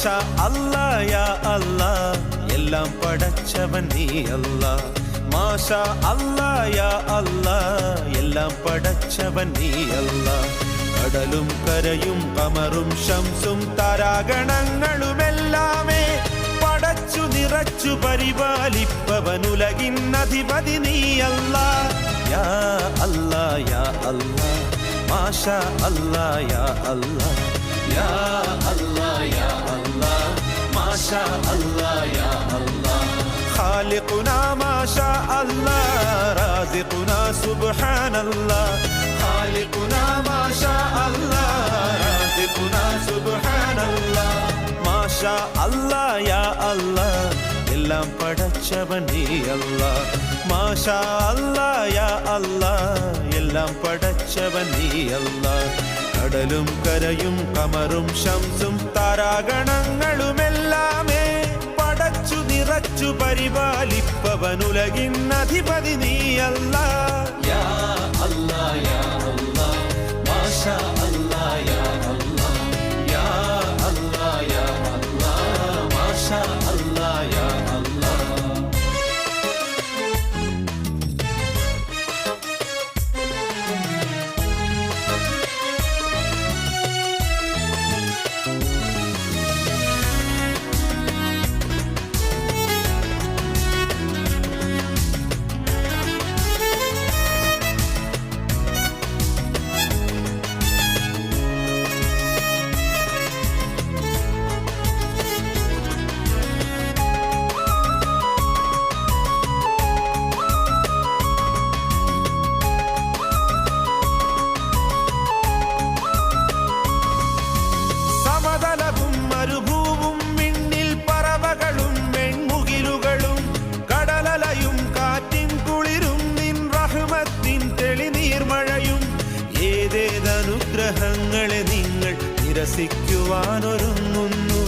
മാഷാ അല്ലാ യാ അല്ലാ എല്ലാം പടച്ചവൻ നീ അല്ലാ മാഷാ അല്ലാ യാ അല്ലാ എല്ലാം പടച്ചവൻ നീ അല്ലാ കടലും കരയും കമറും ശംസും താരാഗണങ്ങളുമെല്ലാമേ പടച്ചു നിറച്ചു പരിപാലിപ്പവനുലകിൻ അധിപതി നീ അല്ലാ യാ അല്ലാ യാ അല്ലാ മാഷാ അല്ലാ യാ അല്ലാ യാ അല്ലാ യാ അല്ലാ മാഷാ അല്ലാ യാ അല്ലാ خالقنا ما شاء الله رازقنا سبحان الله خالقنا ما شاء الله رازقنا سبحان الله ما شاء الله يا الله എല്ലാം പടച്ചവൻ നീ അല്ലാ മാഷാ അല്ലാ യാ അല്ലാ എല്ലാം പടച്ചവൻ നീ അല്ലാ കടലും കരയും കമറും ശംസും താരാഗണങ്ങളുമെല്ലാമേ പടച്ചു നിറച്ചു പരിപാലിപ്പവനുലകിൻ അധിപതി നീ അല്ലാ യാ അല്ലാ യാ അല്ലാ മാഷാ അല്ലാ യാ അല്ലാ യാ അല്ലാ യാ അല്ലാ മാഷാ അല്ലാ യാ അല്ലാ ഏതേതനുഗ്രഹങ്ങളെ നിങ്ങൾ നിരസിക്കുവാനൊരുങ്ങുന്നു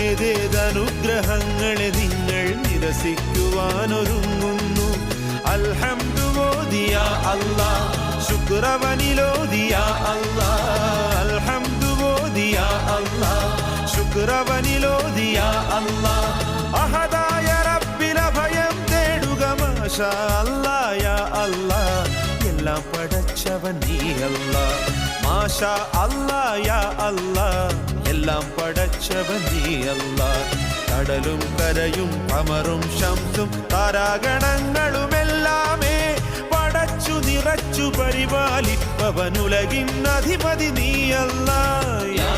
ഏതേതനുഗ്രഹങ്ങളെ നിങ്ങൾ നിരസിക്കുവാനൊരുങ്ങുന്നു അൽഹംദുലില്ലാ അല്ലാ ശുക്രവനിലോദിയാ അല്ലാ അൽഹംദുലില്ലാ അല്ലാ ശുക്രവനിലോദിയാ അല്ലാ അഹദായ റബ്ബിൽ അഭയം തേടുക മാഷാ അല്ലാ യാ അല്ലാ എല്ലാം പടച്ചവൻ നീ അല്ലാ മാഷാ അല്ലാ യാ അല്ലാ എല്ലാം പടച്ചവൻ നീ അല്ലാ കടലും കരയും കമറും ശംസും താരാഗണങ്ങളുമെല്ലാമേ പടച്ചു നിറച്ചു പരിപാലിപ്പവനുലകിൻ അധിപതി നീ അല്ലാ യാ